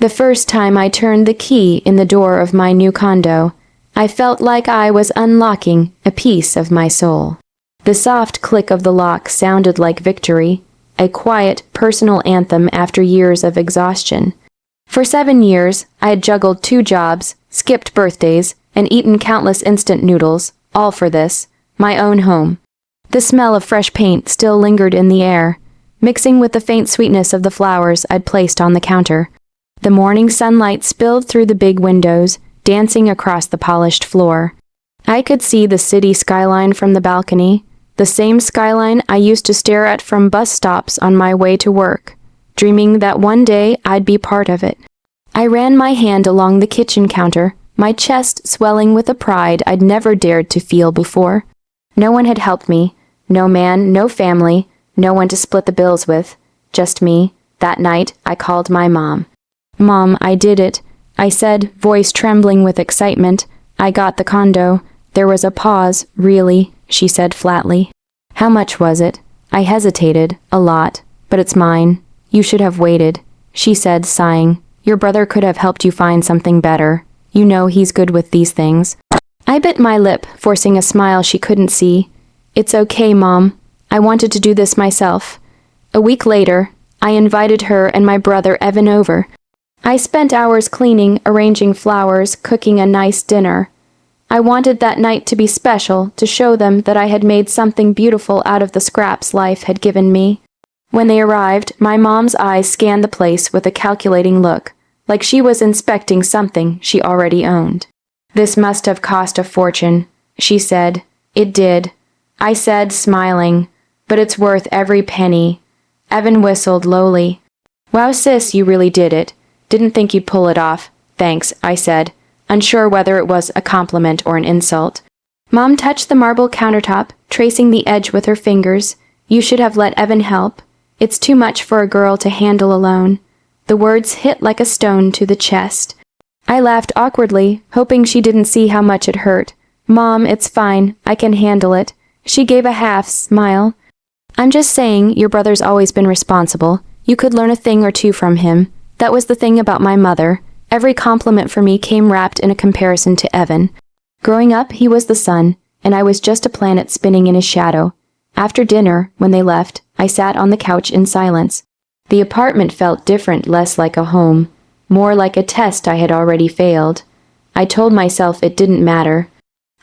The first time I turned the key in the door of my new condo, I felt like I was unlocking a piece of my soul. The soft click of the lock sounded like victory, a quiet, personal anthem after years of exhaustion. For 7 years, I had juggled 2 jobs, skipped birthdays, and eaten countless instant noodles, all for this, my own home. The smell of fresh paint still lingered in the air, mixing with the faint sweetness of the flowers I'd placed on the counter. The morning sunlight spilled through the big windows, dancing across the polished floor. I could see the city skyline from the balcony, the same skyline I used to stare at from bus stops on my way to work, dreaming that one day I'd be part of it. I ran my hand along the kitchen counter, my chest swelling with a pride I'd never dared to feel before. No one had helped me, no man, no family, no one to split the bills with, just me. That night, I called my mom. "Mom, I did it," I said, voice trembling with excitement. "I got the condo." There was a pause. "Really?" she said flatly. "How much was it?" I hesitated. "A lot, but it's mine." "You should have waited," she said, sighing. "Your brother could have helped you find something better. You know he's good with these things." I bit my lip, forcing a smile she couldn't see. "It's okay, Mom. I wanted to do this myself." A week later, I invited her and my brother Evan over. I spent hours cleaning, arranging flowers, cooking a nice dinner. I wanted that night to be special, to show them that I had made something beautiful out of the scraps life had given me. When they arrived, my mom's eyes scanned the place with a calculating look, like she was inspecting something she already owned. "This must have cost a fortune," she said. "It did," I said, smiling, "but it's worth every penny." Evan whistled lowly. "Wow, sis, you really did it. Didn't think you'd pull it off." "Thanks," I said, unsure whether it was a compliment or an insult. Mom touched the marble countertop, tracing the edge with her fingers. "You should have let Evan help. It's too much for a girl to handle alone." The words hit like a stone to the chest. I laughed awkwardly, hoping she didn't see how much it hurt. "Mom, it's fine. I can handle it." She gave a half smile. "I'm just saying, your brother's always been responsible. You could learn a thing or two from him. That was the thing about my mother. Every compliment for me came wrapped in a comparison to Evan. Growing up, he was the sun, and I was just a planet spinning in his shadow." After dinner, when they left, I sat on the couch in silence. The apartment felt different, less like a home, more like a test I had already failed. I told myself it didn't matter.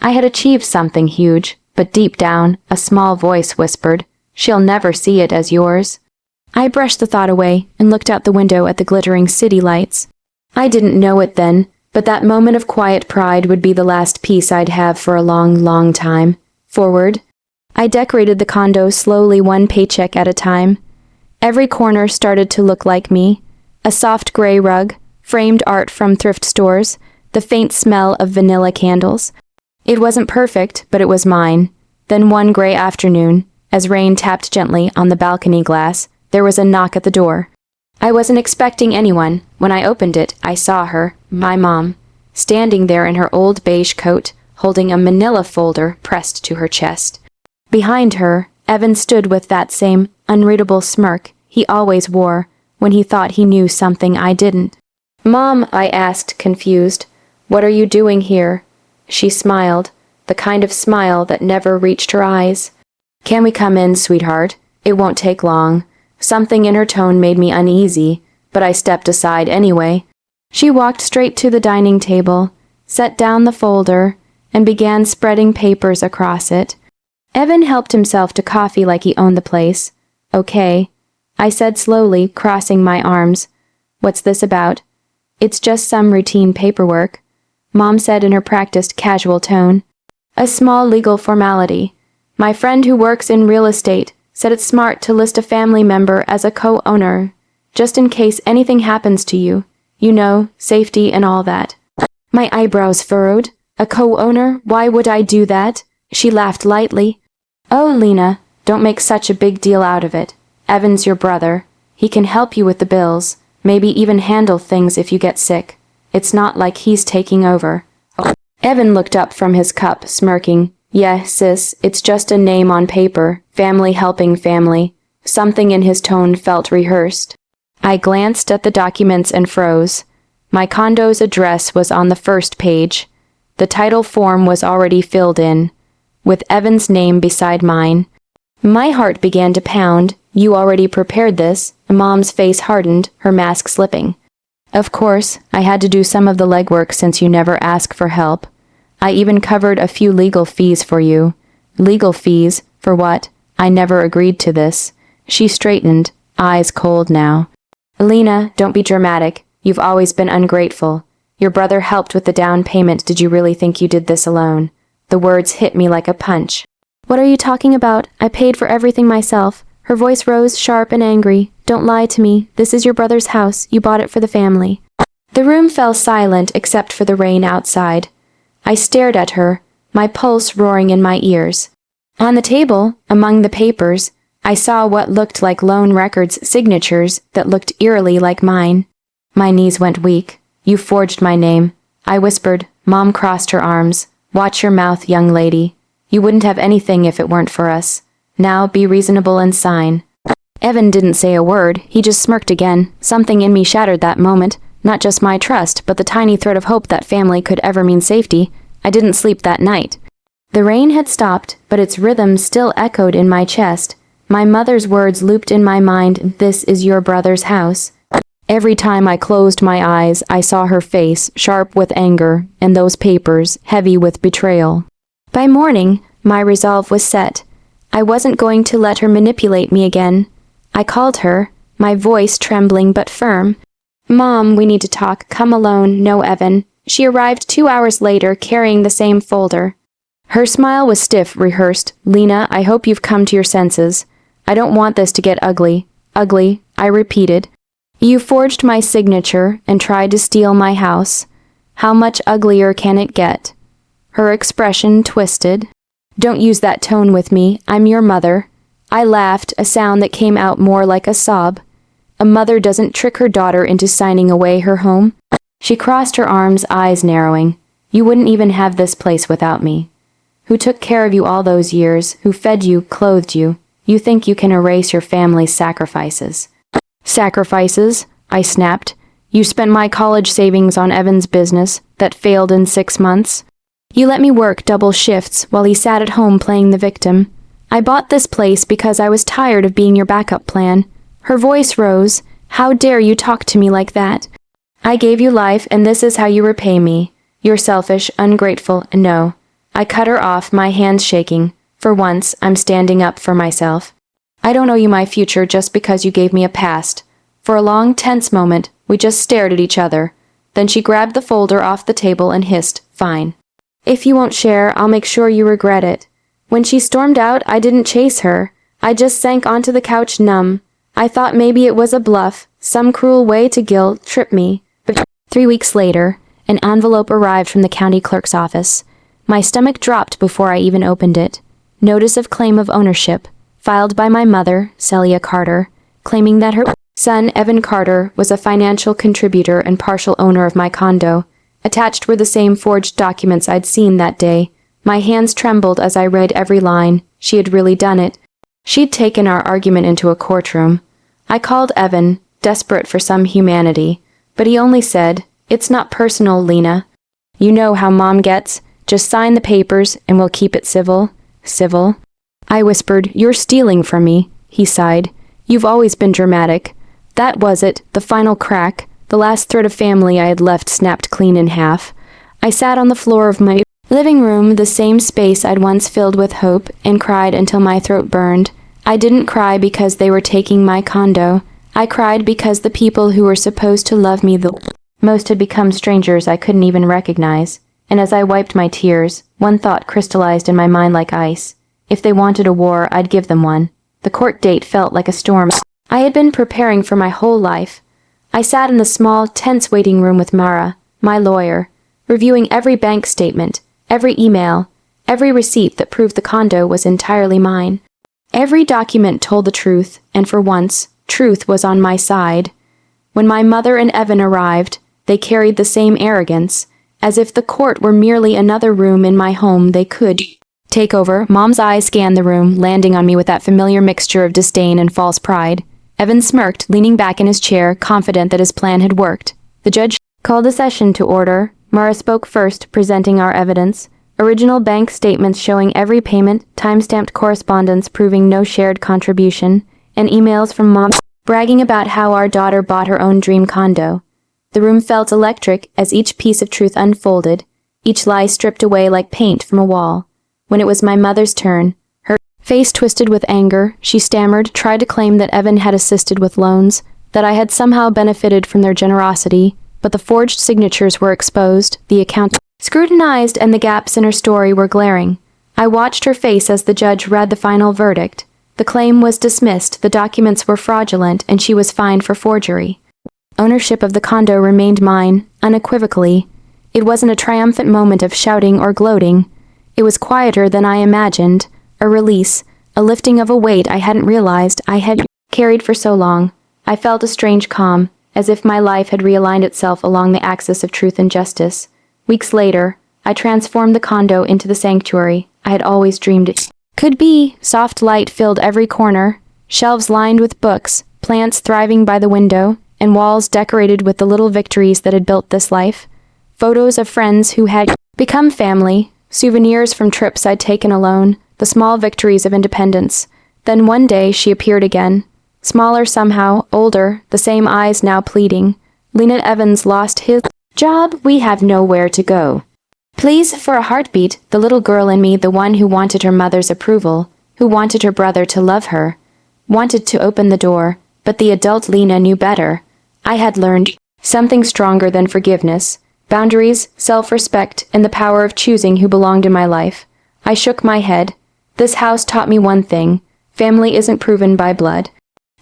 I had achieved something huge, but deep down, a small voice whispered, "She'll never see it as yours." I brushed the thought away and looked out the window at the glittering city lights. I didn't know it then, but that moment of quiet pride would be the last peace I'd have for a long, long time. Forward. I decorated the condo slowly, one paycheck at a time. Every corner started to look like me. A soft gray rug, framed art from thrift stores, the faint smell of vanilla candles. It wasn't perfect, but it was mine. Then one gray afternoon, as rain tapped gently on the balcony glass, there was a knock at the door. I wasn't expecting anyone. When I opened it, I saw her, my mom, standing there in her old beige coat, holding a manila folder pressed to her chest. Behind her, Evan stood with that same unreadable smirk he always wore when he thought he knew something I didn't. "Mom," I asked, confused, "what are you doing here?" She smiled, the kind of smile that never reached her eyes. "Can we come in, sweetheart? It won't take long." Something in her tone made me uneasy, but I stepped aside anyway. She walked straight to the dining table, set down the folder, and began spreading papers across it. Evan helped himself to coffee like he owned the place. "Okay," I said slowly, crossing my arms. "What's this about?" "It's just some routine paperwork," Mom said in her practiced, casual tone. "A small legal formality. My friend who works in real estate said it's smart to list a family member as a co-owner, just in case anything happens to you. You know, safety and all that." My eyebrows furrowed. "A co-owner? Why would I do that?" She laughed lightly. "Oh, Lena, don't make such a big deal out of it. Evan's your brother. He can help you with the bills, maybe even handle things if you get sick. It's not like he's taking over." Evan looked up from his cup, smirking. "Yeah, sis, it's just a name on paper, family helping family." Something in his tone felt rehearsed. I glanced at the documents and froze. My condo's address was on the first page. The title form was already filled in, with Evan's name beside mine. My heart began to pound. You already prepared this. Mom's face hardened, her mask slipping. Of course, I had to do some of the legwork since you never ask for help. I even covered a few legal fees for you. Legal fees? For what? I never agreed to this. She straightened, eyes cold now. Lena, don't be dramatic. You've always been ungrateful. Your brother helped with the down payment. Did you really think you did this alone? The words hit me like a punch. What are you talking about? I paid for everything myself. Her voice rose, sharp and angry. Don't lie to me. This is your brother's house. You bought it for the family. The room fell silent except for the rain outside. I stared at her, my pulse roaring in my ears. On the table, among the papers, I saw what looked like loan records signatures that looked eerily like mine. My knees went weak. You forged my name. I whispered. Mom crossed her arms. Watch your mouth, young lady. You wouldn't have anything if it weren't for us. Now be reasonable and sign. Evan didn't say a word. He just smirked again. Something in me shattered that moment. Not just my trust, but the tiny thread of hope that family could ever mean safety. I didn't sleep that night. The rain had stopped, but its rhythm still echoed in my chest. My mother's words looped in my mind. This is your brother's house. Every time I closed my eyes, I saw her face, sharp with anger, and those papers, heavy with betrayal. By morning, my resolve was set. I wasn't going to let her manipulate me again. I called her, my voice trembling but firm. Mom, we need to talk. Come alone. No, Evan. She arrived 2 hours later, carrying the same folder. Her smile was stiff, rehearsed. Lena, I hope you've come to your senses. I don't want this to get ugly. Ugly, I repeated. You forged my signature and tried to steal my house. How much uglier can it get? Her expression twisted. Don't use that tone with me. I'm your mother. I laughed, a sound that came out more like a sob. A mother doesn't trick her daughter into signing away her home. She crossed her arms, eyes narrowing. You wouldn't even have this place without me. Who took care of you all those years, who fed you, clothed you. You think you can erase your family's sacrifices. Sacrifices? I snapped. You spent my college savings on Evan's business that failed in 6 months. You let me work double shifts while he sat at home playing the victim. I bought this place because I was tired of being your backup plan. Her voice rose. How dare you talk to me like that? I gave you life, and this is how you repay me. You're selfish, ungrateful, and no. I cut her off, my hands shaking. For once, I'm standing up for myself. I don't owe you my future just because you gave me a past. For a long, tense moment, we just stared at each other. Then she grabbed the folder off the table and hissed, Fine. If you won't share, I'll make sure you regret it. When she stormed out, I didn't chase her. I just sank onto the couch numb. I thought maybe it was a bluff, some cruel way to guilt-trip me. But 3 weeks later, an envelope arrived from the county clerk's office. My stomach dropped before I even opened it. Notice of claim of ownership, filed by my mother, Celia Carter, claiming that her son, Evan Carter, was a financial contributor and partial owner of my condo. Attached were the same forged documents I'd seen that day. My hands trembled as I read every line. She had really done it. She'd taken our argument into a courtroom. I called Evan, desperate for some humanity, but he only said, It's not personal, Lena. You know how Mom gets. Just sign the papers and we'll keep it civil. Civil? I whispered, You're stealing from me. He sighed. You've always been dramatic. That was it, the final crack. The last thread of family I had left snapped clean in half. I sat on the floor of my living room, the same space I'd once filled with hope, and cried until my throat burned. I didn't cry because they were taking my condo. I cried because the people who were supposed to love me the most had become strangers I couldn't even recognize. And as I wiped my tears, one thought crystallized in my mind like ice. If they wanted a war, I'd give them one. The court date felt like a storm I had been preparing for my whole life. I sat in the small, tense waiting room with Mara, my lawyer, reviewing every bank statement, every email, every receipt that proved the condo was entirely mine. Every document told the truth, and for once, truth was on my side. When my mother and Evan arrived, they carried the same arrogance, as if the court were merely another room in my home they could take over. Mom's eyes scanned the room, landing on me with that familiar mixture of disdain and false pride. Evan smirked, leaning back in his chair, confident that his plan had worked. The judge Call the session to order. Mara spoke first, presenting our evidence. Original bank statements showing every payment, timestamped correspondence proving no shared contribution, and emails from Mom bragging about how our daughter bought her own dream condo. The room felt electric as each piece of truth unfolded, each lie stripped away like paint from a wall. When it was my mother's turn, her face twisted with anger, she stammered, tried to claim that Evan had assisted with loans, that I had somehow benefited from their generosity, but the forged signatures were exposed, the account scrutinized, and the gaps in her story were glaring. I watched her face as the judge read the final verdict. The claim was dismissed, the documents were fraudulent, and she was fined for forgery. Ownership of the condo remained mine, unequivocally. It wasn't a triumphant moment of shouting or gloating. It was quieter than I imagined, a release, a lifting of a weight I hadn't realized I had carried for so long. I felt a strange calm, as if my life had realigned itself along the axis of truth and justice. Weeks later, I transformed the condo into the sanctuary I had always dreamed it could be. Soft light filled every corner, shelves lined with books, plants thriving by the window, and walls decorated with the little victories that had built this life. Photos of friends who had become family, souvenirs from trips I'd taken alone, the small victories of independence. Then one day she appeared again. Smaller somehow, older, the same eyes now pleading. Lena Evans lost his job. We have nowhere to go. Please, for a heartbeat, the little girl in me, the one who wanted her mother's approval, who wanted her brother to love her, wanted to open the door, but the adult Lena knew better. I had learned something stronger than forgiveness, boundaries, self-respect, and the power of choosing who belonged in my life. I shook my head. This house taught me one thing: family isn't proven by blood.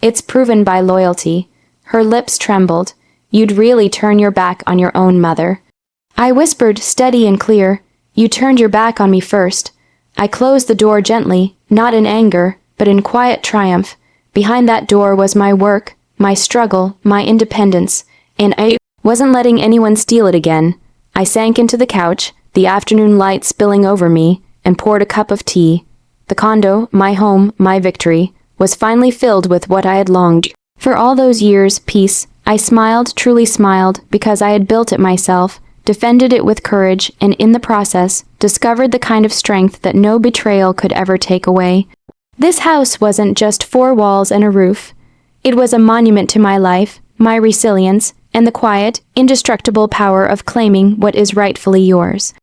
It's proven by loyalty. Her lips trembled. You'd really turn your back on your own mother. I whispered, steady and clear, you turned your back on me first. I closed the door gently, not in anger, but in quiet triumph. Behind that door was my work, my struggle, my independence, and I wasn't letting anyone steal it again. I sank into the couch, the afternoon light spilling over me, and poured a cup of tea. The condo, my home, my victory, was finally filled with what I had longed for all those years: peace. I smiled, truly smiled, because I had built it myself, defended it with courage, and in the process, discovered the kind of strength that no betrayal could ever take away. This house wasn't just four walls and a roof. It was a monument to my life, my resilience, and the quiet, indestructible power of claiming what is rightfully yours.